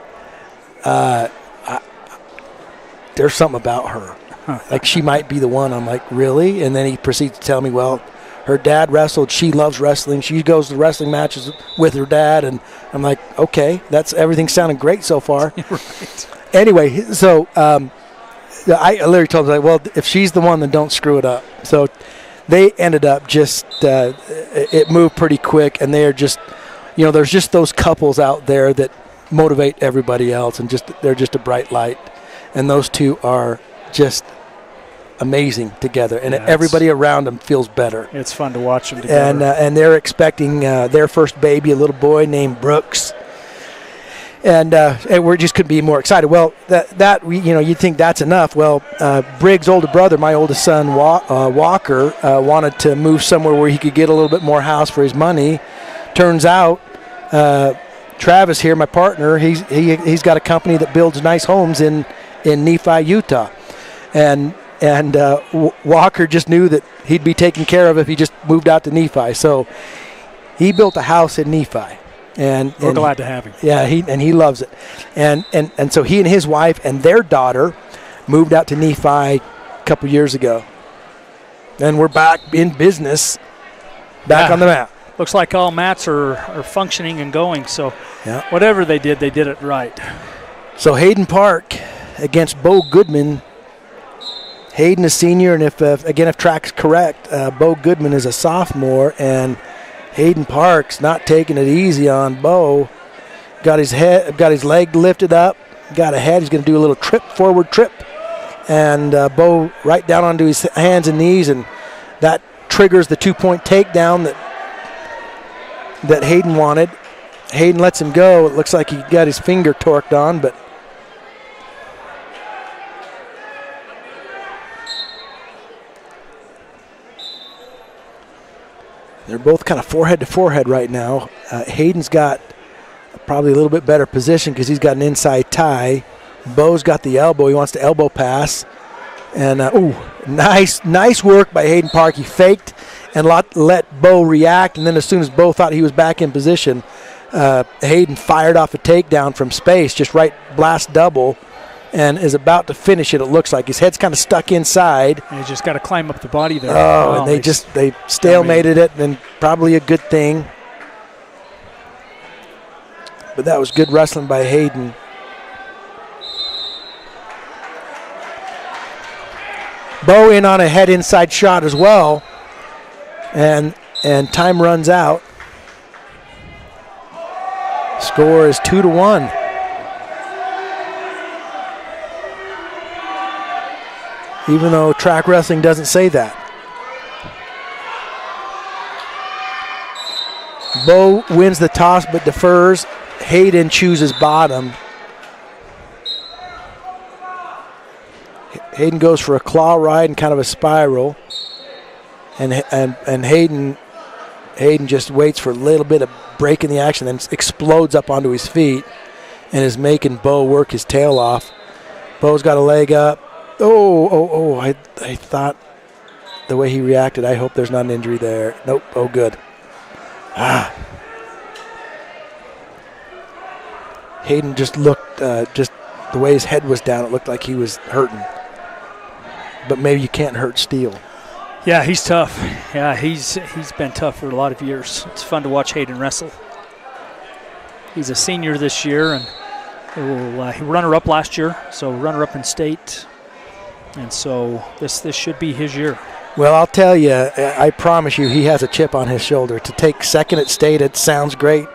there's something about her. Like, she might be the one." I'm like, "Really?" And then he proceeds to tell me, well, her dad wrestled. She loves wrestling. She goes to wrestling matches with her dad. And I'm like, okay, everything sounding great so far. Right. Anyway, so I literally told him, like, well, if she's the one, then don't screw it up. So they ended up just it moved pretty quick, and they are just, there's just those couples out there that motivate everybody else, and they're just a bright light. And those two are just amazing together, and everybody around them feels better. It's fun to watch them together. And they're expecting their first baby, a little boy named Brooks. And we just couldn't be more excited. Well, you'd think that's enough. Well, Briggs' older brother, my oldest son, Walker, wanted to move somewhere where he could get a little bit more house for his money. Turns out Travis here, my partner, he's got a company that builds nice homes in Nephi, Utah, and Walker just knew that he'd be taken care of if he just moved out to Nephi. So he built a house in Nephi, and we're glad to have him. Yeah, he loves it, and so he and his wife and their daughter moved out to Nephi a couple years ago, and we're back in business, on the mat. Looks like all mats are functioning and going. So whatever they did it right. So Hayden Park against Bo Goodman. Hayden is senior, and if track's correct, Bo Goodman is a sophomore, and Hayden Park's not taking it easy on Bo. Got his leg lifted up, got ahead. He's going to do a little forward trip, and Bo right down onto his hands and knees, and that triggers the 2-point takedown that Hayden wanted. Hayden lets him go. It looks like he got his finger torqued on, but they're both kind of forehead to forehead right now. Hayden's got probably a little bit better position because he's got an inside tie. Bo's got the elbow. He wants to elbow pass. And, nice work by Hayden Park. He faked and let Bo react, and then as soon as Bo thought he was back in position, Hayden fired off a takedown from space, just right blast double, and is about to finish it. It looks like his head's kind of stuck inside. And he just got to climb up the body there. And they stalemated it, and probably a good thing. But that was good wrestling by Hayden. Bo in on a head inside shot as well, and time runs out. Score is 2-1. Even though track wrestling doesn't say that. Bo wins the toss but defers. Hayden chooses bottom. Hayden goes for a claw ride and kind of a spiral. And Hayden just waits for a little bit of break in the action, then explodes up onto his feet and is making Bo work his tail off. Bo's got a leg up. I thought the way he reacted, I hope there's not an injury there. Nope. Oh, good. Hayden just looked, just the way his head was down, it looked like he was hurting. But maybe you can't hurt steel. Yeah, he's tough. Yeah, he's been tough for a lot of years. It's fun to watch Hayden wrestle. He's a senior this year, and he runner-up last year, so runner-up in state. And so this should be his year. Well, I'll tell you, I promise you he has a chip on his shoulder. To take second at state, it sounds great.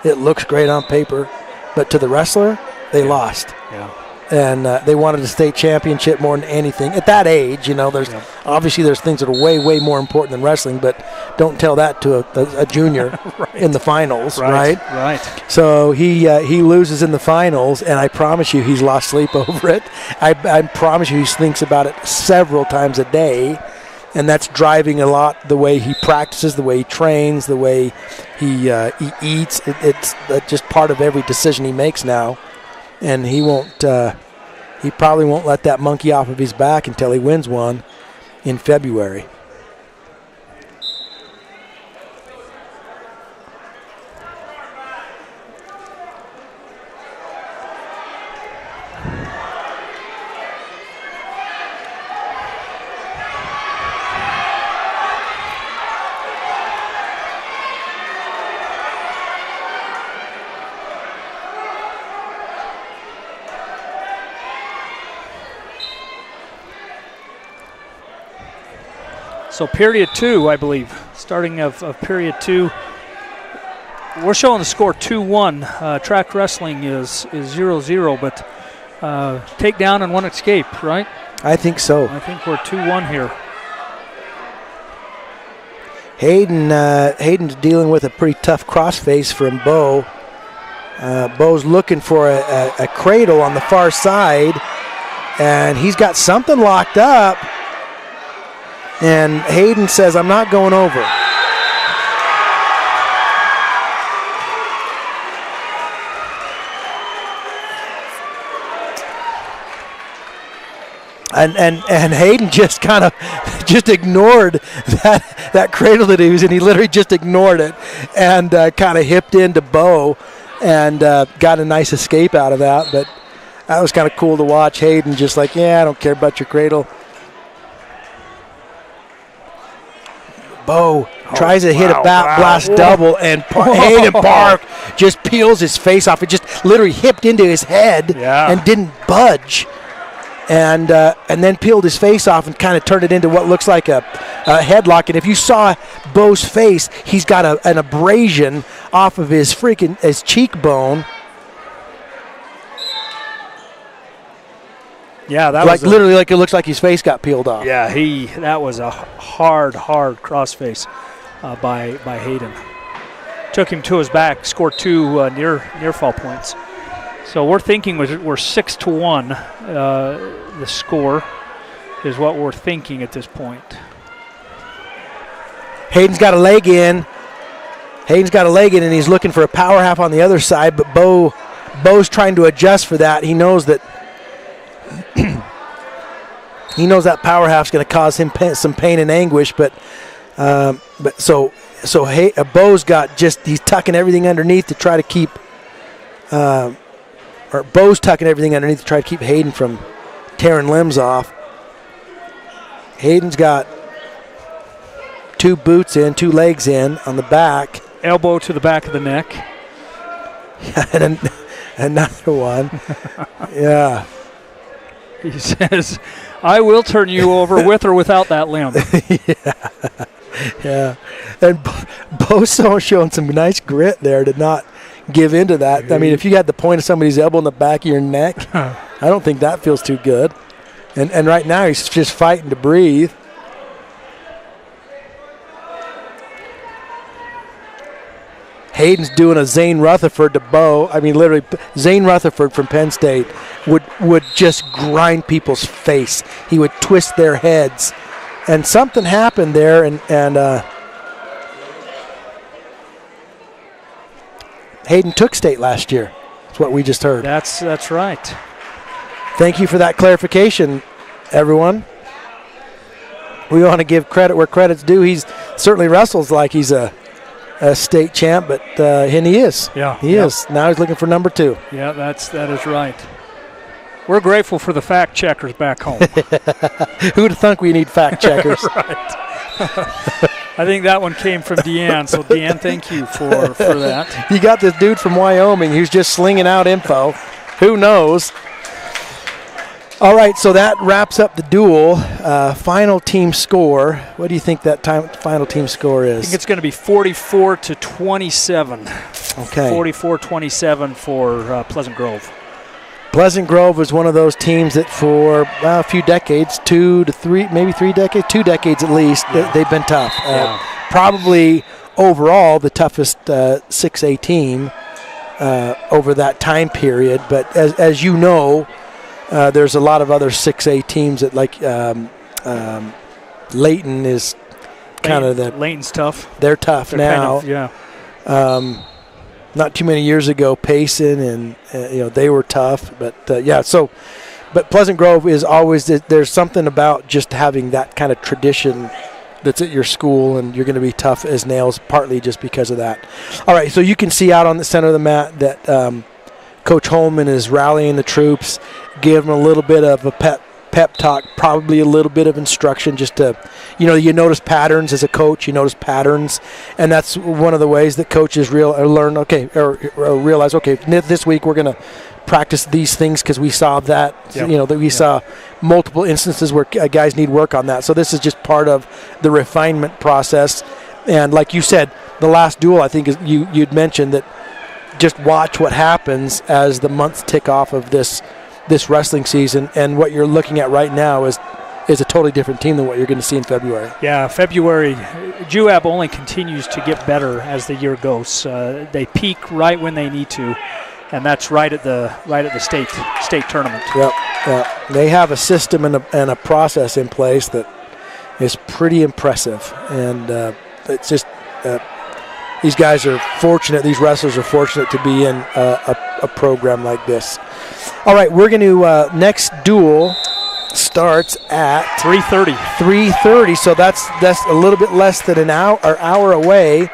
It looks great on paper. But to the wrestler, they lost. Yeah. And they wanted a state championship more than anything. At that age, obviously there's things that are way, way more important than wrestling, but don't tell that to a junior right. in the finals, right? Right. So he loses in the finals, and I promise you he's lost sleep over it. I promise you he thinks about it several times a day, and that's driving a lot the way he practices, the way he trains, the way he eats. It's just part of every decision he makes now. And he probably won't let that monkey off of his back until he wins one in February. So period 2, I believe, starting of period 2. We're showing the score 2-1. Track wrestling is 0-0, but takedown and one escape, right? I think so. I think we're 2-1 here. Hayden's dealing with a pretty tough crossface from Bo. Bo's looking for a cradle on the far side, and he's got something locked up. And Hayden says, I'm not going over. And Hayden just kind of just ignored that cradle that he was in. He literally just ignored it and kind of hipped into Bo and got a nice escape out of that. But that was kind of cool to watch. Hayden just like, yeah, I don't care about your cradle. Bo tries to hit a blast double, and Hayden Park just peels his face off. It just literally hipped into his head and didn't budge. And then peeled his face off and kind of turned it into what looks like a headlock. And if you saw Bo's face, he's got an abrasion off of his cheekbone. Yeah, that was literally like it looks like his face got peeled off. Yeah, that was a hard crossface by Hayden. Took him to his back, scored 2 near fall points. So we're thinking we're 6-1. The score is what we're thinking at this point. Hayden's got a leg in. And he's looking for a power half on the other side, but Bo's trying to adjust for that. He knows that that power half's going to cause him some pain and anguish, but so Bo's got he's tucking everything underneath to try to keep Bo's tucking everything underneath to try to keep Hayden from tearing limbs off. Hayden's got 2 boots in, 2 legs in on the back. Elbow to the back of the neck. And another one. Yeah. He says, I will turn you over with or without that limb. Yeah. And Bo's showing some nice grit there to not give into that. I mean, if you had the point of somebody's elbow in the back of your neck, I don't think that feels too good. And right now he's just fighting to breathe. Hayden's doing a Zane Rutherford to Bo. I mean, literally, Zane Rutherford from Penn State would just grind people's face. He would twist their heads. And something happened there, and Hayden took state last year. That's what we just heard. That's right. Thank you for that clarification, everyone. We want to give credit where credit's due. He's certainly wrestles like he's a state champ, but and he is. Yeah, he is. Now he's looking for number 2. Yeah, that is right. We're grateful for the fact checkers back home. Who'd have thunk we need fact checkers? Right. I think that one came from Deanne. So, Deanne, thank you for that. You got this dude from Wyoming who's just slinging out info. Who knows? All right, so that wraps up the duel. Final team score. What do you think that final team score is? I think it's going to be 44-27. Okay. 44-27 for Pleasant Grove. Pleasant Grove was one of those teams that for a few decades, 2 to 3, maybe 3 decades, 2 decades at least, they've been tough. Probably overall the toughest 6A team over that time period. But as you know, there's a lot of other 6A teams that Layton is kind of the... Layton's tough. They're tough now. Kind of, not too many years ago, Payson and they were tough, but but Pleasant Grove is always there's something about just having that kind of tradition that's at your school, and you're going to be tough as nails, partly just because of that. All right, so you can see out on the center of the mat that Coach Holman is rallying the troops, give them a little bit of a pep talk, probably a little bit of instruction, just to, you notice patterns as a coach. You notice patterns, and that's one of the ways that coaches realize, okay, this week we're going to practice these things because we saw that, that we saw multiple instances where guys need work on that. So this is just part of the refinement process. And like you said, the last duel, I think you'd mentioned that just watch what happens as the months tick off of this wrestling season, and what you're looking at right now is a totally different team than what you're going to see in February. Yeah, February, Juab only continues to get better as the year goes. They peak right when they need to, and that's right at the state tournament. Yep. They have a system and a process in place that is pretty impressive, and it's just these guys are fortunate. These wrestlers are fortunate to be in a program like this. All right, we're going to next duel starts at 3:30. 3:30, so that's a little bit less than an hour away,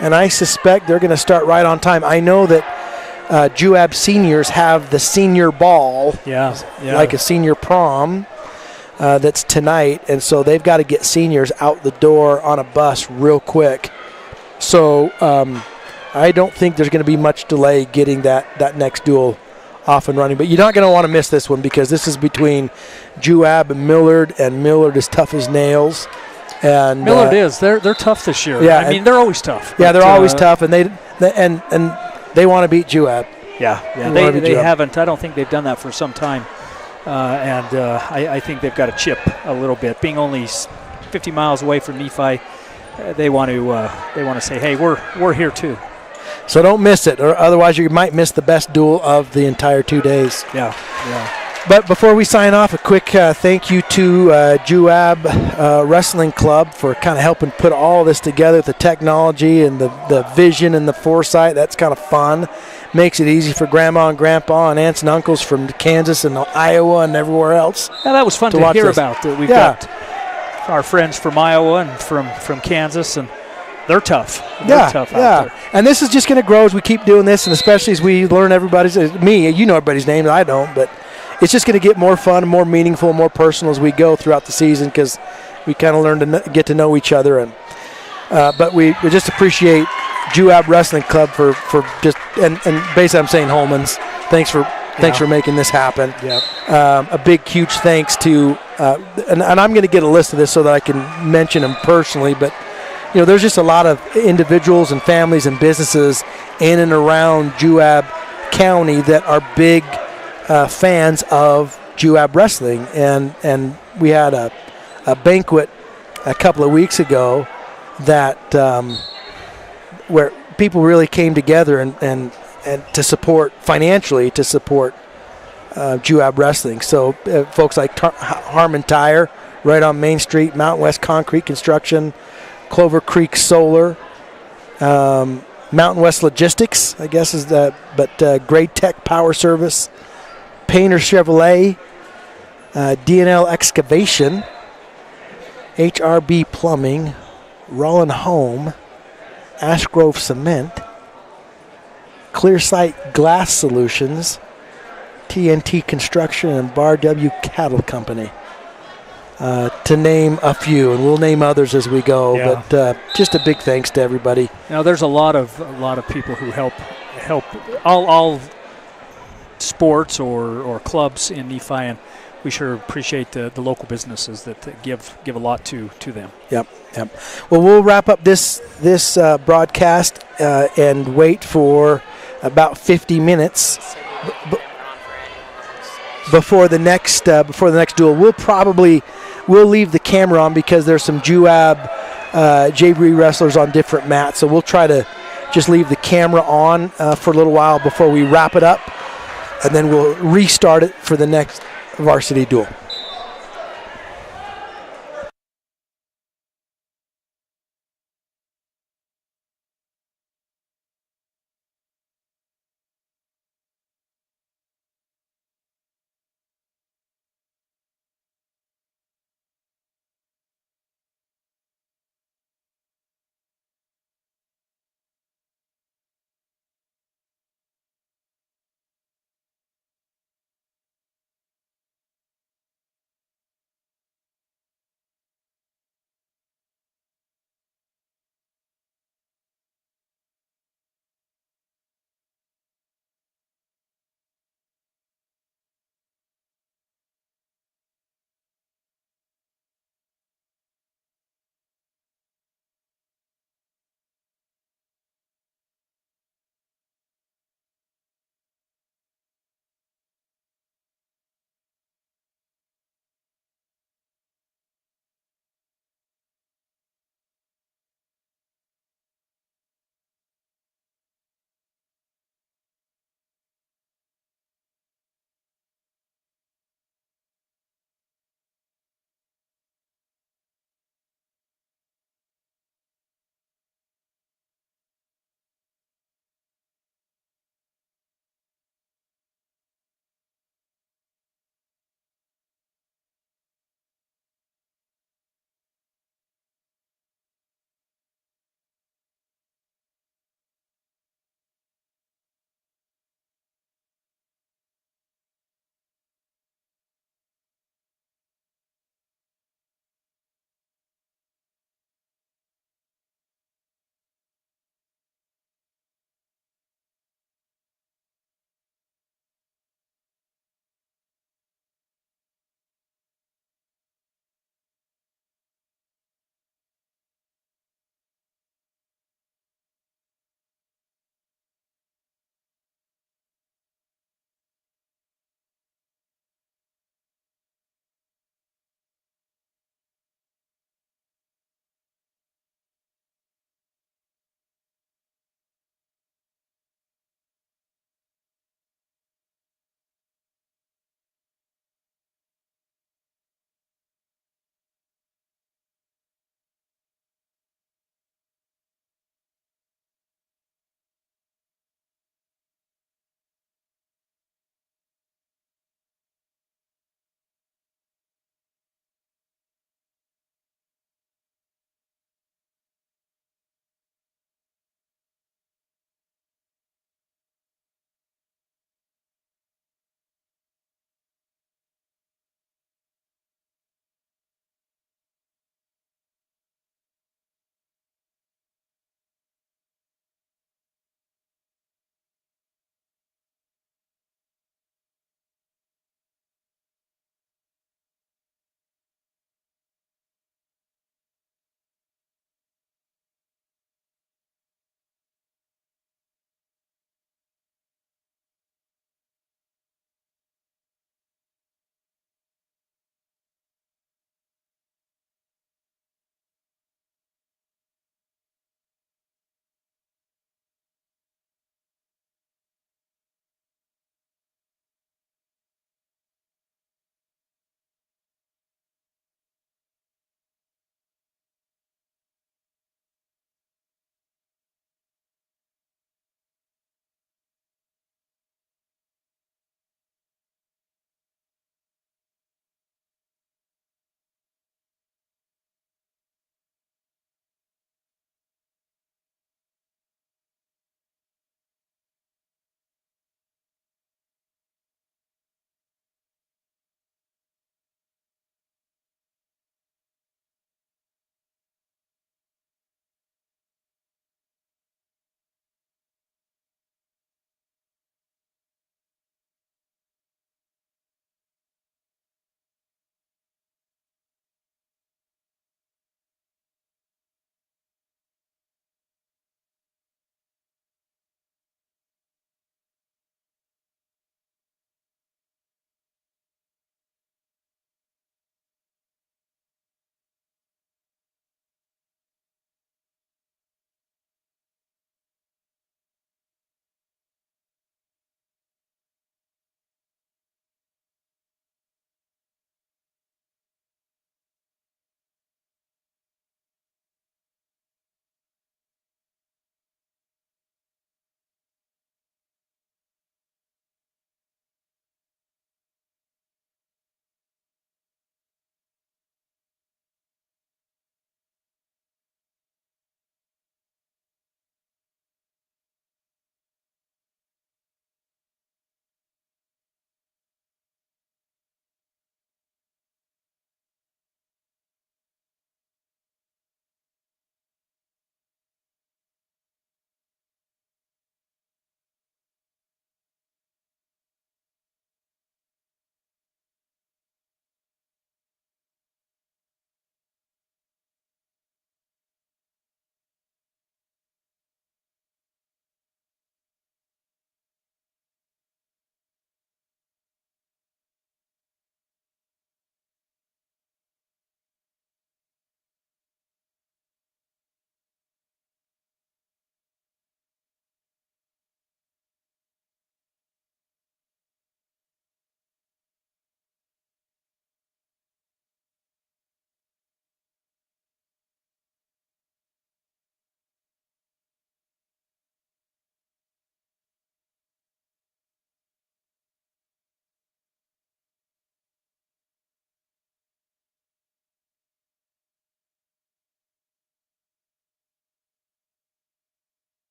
and I suspect they're going to start right on time. I know that Juab seniors have the senior ball, like a senior prom, that's tonight, and so they've got to get seniors out the door on a bus real quick. So I don't think there's going to be much delay getting that next duel off and running. But you're not going to want to miss this one because this is between Juab and Millard is tough as nails. And Millard is. They're tough this year. Yeah, I mean, they're always tough. Yeah, they're always tough, and they want to beat Juab. Yeah, they haven't. I don't think they've done that for some time. I think they've got a chip a little bit. Being only 50 miles away from Nephi, they want to say, hey, we're here too. So don't miss it, or otherwise you might miss the best duel of the entire 2 days. Yeah. But before we sign off, a quick thank you to Juab Wrestling Club for kind of helping put all this together, the technology and the vision and the foresight. That's kind of fun. Makes it easy for Grandma and Grandpa and aunts and uncles from Kansas and Iowa and everywhere else. Yeah, that was fun to hear about. We've got our friends from Iowa and from Kansas, and they're tough. They're tough out there. And this is just going to grow as we keep doing this, and especially as we learn everybody's. You know everybody's name, I don't, but it's just going to get more fun, more meaningful, more personal as we go throughout the season because we kind of learn to get to know each other. And but we just appreciate Juab Wrestling Club for just and basically I'm saying Holman's. Thanks for making this happen. Yeah. A big, huge thanks to and I'm going to get a list of this so that I can mention them personally, but there's just a lot of individuals and families and businesses in and around Juab County that are big fans of Juab Wrestling, and we had a banquet a couple of weeks ago that where people really came together and to support financially to support Juab Wrestling. So folks like Harmon Tire right on Main Street, Mountain West Concrete Construction, Clover Creek Solar, Mountain West Logistics, I guess is but Great Tech Power Service, Painter Chevrolet, D&L Excavation, HRB Plumbing, Rollin Home, Ash Grove Cement, Clearsight Glass Solutions, TNT Construction, and Bar W Cattle Company. To name a few, and we'll name others as we go. Yeah. But just a big thanks to everybody. There's a lot of people who help all sports or clubs in Nephi, and we sure appreciate the local businesses that give a lot to them. Yep. Well, we'll wrap up this broadcast and wait for about 50 minutes before the next duel. We'll leave the camera on because there's some Juab JV wrestlers on different mats, so we'll try to just leave the camera on for a little while before we wrap it up, and then we'll restart it for the next varsity duel.